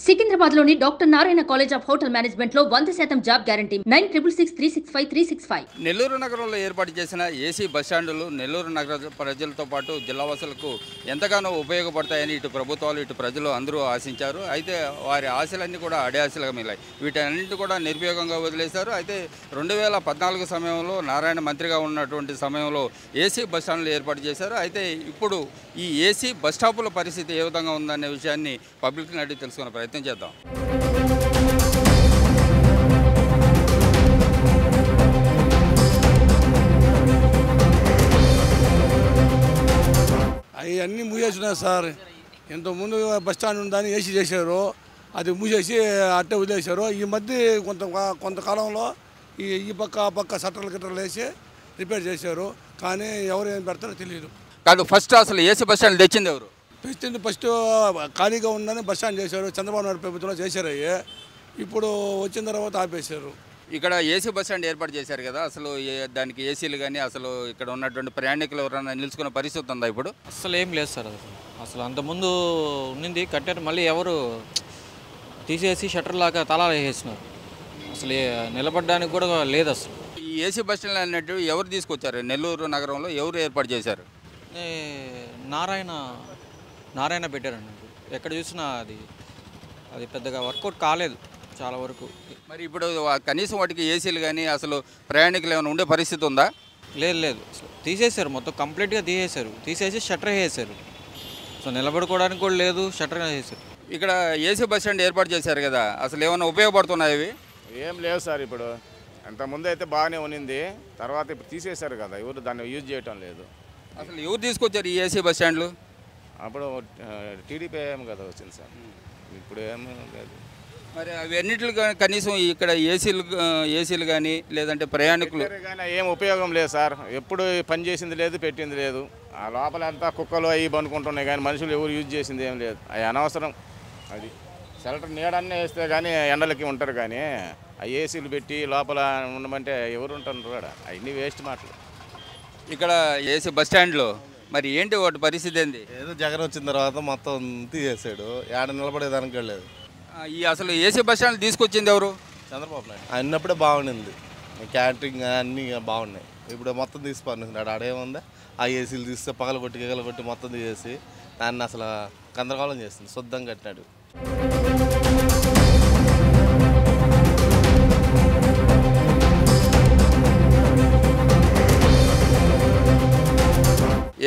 సికింద్రాబాద్లోని doctor Narayana college of hotel మేనేజ్మెంట్లో 100% job guarantee 966365 Nellore నగరంలో ఏర్పాటు చేసిన ఏసీ బస్టాండులు నెల్లూరు నగర ప్రజలతో పాటు జిల్లావాసులకు ఎంతగానో ఉపయోగపడతాయని ఇటు ప్రభుత్వాలు ఇటు ప్రజలు అందరూ ఆశించారు. అయితే వారి ఆశలన్నీ కూడా అడియాశలుగా మిగిలాయి. వీటన్నింటి కూడా నిరుపయోగంగా వదిలేశారు. అయితే 2014 సమయంలో నారాయణ మంత్రిగా ఉన్నటువంటి సమయంలో ఏసీ బస్టాండ్లు ఏర్పాటు చేశారు. అయితే ఇప్పుడు ఈ ఏసీ బస్ స్టాపుల పరిస్థితి ఏ విధంగా ఉందనే విషయాన్ని పబ్లిక్ని అడిగి తెలుసుకునే ప్రయత్నం చేద్దాం. అవన్నీ మూసేసినారు సార్. ఇంతకుముందు బస్ స్టాండ్ ఉందని ఏసీ చేశారు, అది మూసేసి అట్టే వదిలేశారు. ఈ మధ్య కొంతకాలంలో ఈ పక్క ఆ పక్క షట్టర్లు గిట్టర్లు వేసి రిపేర్ చేశారు. కానీ ఎవరు ఏం పెడతారో తెలియదు. కాదు, ఫస్ట్ అసలు ఏసీ బస్ స్టాండ్ తెచ్చింది ఎవరు? ఫస్ట్ ఖాళీగా ఉందని బస్ స్టాండ్ చేశారు, చంద్రబాబు నాయుడు ప్రభుత్వంలో చేశారు. ఇప్పుడు వచ్చిన తర్వాత ఆపేశారు. ఇక్కడ ఏసీ బస్ స్టాండ్ ఏర్పాటు చేశారు కదా, అసలు దానికి ఏసీలు కానీ అసలు ఇక్కడ ఉన్నటువంటి ప్రయాణికులు ఎవరైనా నిలుచుకునే పరిస్థితి ఉందా ఇప్పుడు? అసలు ఏం లేదు సార్. అసలు అంతకుముందు ఉన్నింది కట్టారు, మళ్ళీ ఎవరు తీసేసి షట్టర్ లాగా తాళాలు వేసేసినారు. అసలు నిలబడడానికి కూడా లేదు. అసలు ఈ ఏసీ బస్ స్టాండ్ అన్నట్టు ఎవరు తీసుకొచ్చారు? నెల్లూరు నగరంలో ఎవరు ఏర్పాటు చేశారు? నారాయణ పెట్టారండి. ఎక్కడ చూసినా అది పెద్దగా వర్కౌట్ కాలేదు చాలా వరకు. మరి ఇప్పుడు కనీసం వాటికి ఏసీలు కానీ అసలు ప్రయాణికులు ఏమైనా ఉండే పరిస్థితి ఉందా? లేదు. అసలు తీసేశారు, మొత్తం కంప్లీట్గా తీసేసి షట్టర్ వేసేసారు. సో నిలబడుకోవడానికి కూడా లేదు, షట్టర్ వేసేసారు. ఇక్కడ ఏసీ బస్ స్టాండ్ ఏర్పాటు చేశారు కదా, అసలు ఏమైనా ఉపయోగపడుతున్నాయి ఇవి? ఏం లేవు సార్. ఇప్పుడు అంతకుముందు అయితే బాగానే ఉన్నింది, తర్వాత ఇప్పుడు తీసేశారు కదా, ఎవరు దాన్ని యూజ్ చేయటం లేదు. అసలు ఎవరు తీసుకొచ్చారు ఈ ఏసీ బస్ స్టాండ్లు? అప్పుడు టీడీపీ ఏం కదా వచ్చింది సార్, ఇప్పుడు ఏమీ లేదు. మరి అవన్నిట్లు కనీసం ఇక్కడ ఏసీలు కానీ లేదంటే ప్రయాణికులు కానీ ఏం ఉపయోగం లేదు సార్. ఎప్పుడు పని చేసింది లేదు, పెట్టింది లేదు. ఆ లోపల అంతా కుక్కలు అవి బండుకుంటున్నాయి, కానీ మనుషులు ఎవరు యూజ్ చేసింది ఏం లేదు. అవి అనవసరం. అది షెల్టర్ నీడన్నీ వేస్తే కానీ ఎండలకి ఉంటారు, కానీ ఆ ఏసీలు పెట్టి లోపల ఉండమంటే ఎవరు ఉంటారు కూడా? అవన్నీ వేస్ట్ మాటలు. ఇక్కడ ఏసీ బస్ స్టాండ్లో మరి ఏంటి వాటి పరిస్థితి ఏంది? ఏదో జగన్ వచ్చిన తర్వాత మొత్తం తీసేసాడు, ఏడ నిలబడేదానికి లేదు. ఈ అసలు ఏసీ బస్ స్టాండ్ తీసుకొచ్చింది ఎవరు? చంద్రబాబు నాయుడు అన్నప్పుడే బాగుండింది, క్యాటరింగ్ అన్నీ బాగున్నాయి. ఇప్పుడు మొత్తం తీసిపోయినాడు. ఆడేముందా, ఆ ఏసీలు తీస్తే పగలగొట్టి మొత్తం తీసేసి దాన్ని అసలు గందరగోళం చేస్తుంది. శుద్ధంగా కట్టినాడు.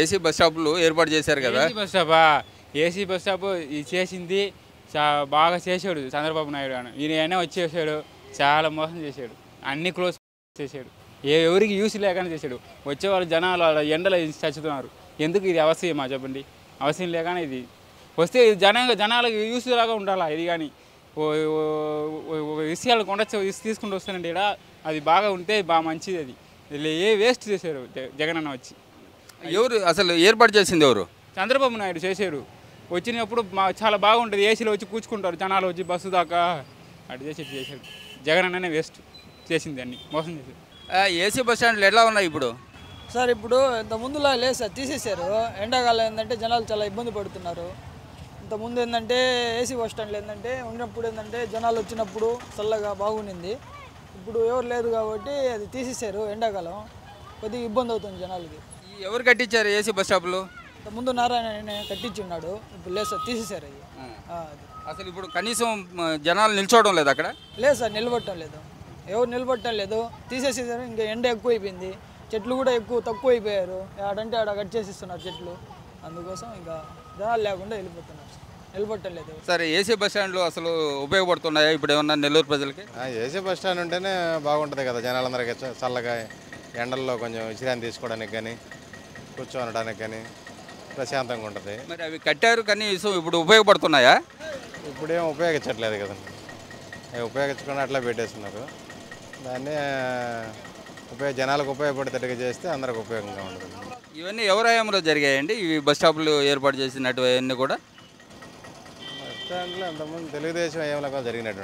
ఏసీ బస్ స్టాప్లు ఏర్పాటు చేశారు కదా. ఏసీ బస్ స్టాప్ చేసింది బాగా చేశాడు చంద్రబాబు నాయుడు అని. ఈయన వచ్చేసాడు, చాలా మోసం చేశాడు, అన్ని క్లోజ్ చేశాడు, ఎవరికి యూస్ లేకుండా చేశాడు. వచ్చేవాళ్ళు జనాలు ఎండలు చచ్చుతున్నారు. ఎందుకు ఇది అవసరమా చెప్పండి? అవసరం లేకనే ఇది వస్తే జనాలకు యూస్ లాగా ఉండాలా ఇది. కానీ విషయాలు తీసుకుంటూ వస్తానండి ఇక్కడ, అది బాగా ఉంటే బాగా మంచిది. అది వేస్ట్ చేశారు జగన్ అన్న వచ్చి. ఎవరు అసలు ఏర్పాటు చేసింది ఎవరు? చంద్రబాబు నాయుడు చేశారు. వచ్చినప్పుడు చాలా బాగుంటుంది, ఏసీలో వచ్చి కూర్చుకుంటారు జనాలు వచ్చి బస్సు దాకా. అటు చేశాడు జగన్ అన్ననే వేస్ట్ చేసింది, అన్ని మోసం చేశారు. ఏసీ బస్ స్టాండ్లు ఎలా ఉన్నాయి ఇప్పుడు? సార్ ఇప్పుడు ఇంత ముందులా లేదు సార్, తీసేశారు. ఎండాకాలం ఏంటంటే జనాలు చాలా ఇబ్బంది పడుతున్నారు. ఇంతకుముందు ఏంటంటే ఏసీ బస్ స్టాండ్లు ఏంటంటే ఉన్నప్పుడు ఏంటంటే జనాలు వచ్చినప్పుడు చల్లగా బాగుండింది. ఇప్పుడు ఎవరు లేదు కాబట్టి అది తీసేశారు. ఎండాకాలం కొద్దిగా ఇబ్బంది అవుతుంది జనాలకి. ఎవరు కట్టించారు ఏసీ బస్ స్టాప్లు? ముందు నారాయణ కట్టించి ఉన్నాడు, ఇప్పుడు లేదు సార్, తీసేశారు అది. అసలు ఇప్పుడు కనీసం జనాలు నిల్చోవడం లేదు అక్కడ? లేదు సార్, నిలబట్టడం లేదు, ఎవరు నిలబట్టడం లేదు, తీసేసేసారు. ఇంకా ఎండ ఎక్కువైపోయింది, చెట్లు కూడా తక్కువ అయిపోయారు. ఆడంటే ఆడ కట్ చేసిస్తున్నారు చెట్లు, అందుకోసం ఇంకా జనాలు లేకుండా వెళ్ళిపోతున్నారు, నిలబట్టడం లేదు. సరే, ఏసీ బస్ స్టాండ్లు అసలు ఉపయోగపడుతున్నాయా ఇప్పుడు ఏమన్నా నెల్లూరు ప్రజలకి? ఏసీ బస్ స్టాండ్ ఉంటేనే బాగుంటుంది కదా, జనాలందరికీ చల్లగా ఎండల్లో కొంచెం విశ్రాంతి తీసుకోవడానికి కానీ కూర్చోనడానికి కానీ ప్రశాంతంగా ఉంటుంది. మరి అవి కట్టారు కనీసం ఇప్పుడు ఉపయోగపడుతున్నాయా? ఇప్పుడేం ఉపయోగించట్లేదు కదండి, అవి ఉపయోగించుకొని అట్లా పెట్టేస్తున్నారు. దాన్ని జనాలకు ఉపయోగపడేటట్టుగా చేస్తే అందరికి ఉపయోగంగా ఉంటుంది. ఇవన్నీ ఎవరి హయాంలో జరిగాయండి ఇవి బస్ స్టాప్లు ఏర్పాటు చేసినట్టు అవన్నీ కూడా? బస్ స్టాండ్లో అంతకుముందు తెలుగుదేశం ఏమైనా జరిగినట్టు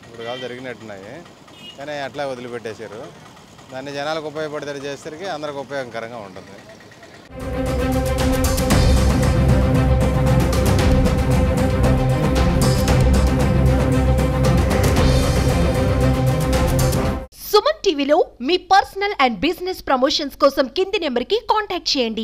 ఇప్పుడు కాదు జరిగినట్టున్నాయి, కానీ అట్లా వదిలిపెట్టేశారు. దాన్ని జనాలకు ఉపయోగపడేటట్టు చేసేసరికి అందరికి ఉపయోగకరంగా ఉంటుంది. టీవీలో మీ పర్సనల్ అండ్ బిజినెస్ ప్రమోషన్స్ కోసం కింది నెంబర్కి కాంటాక్ట్ చేయండి.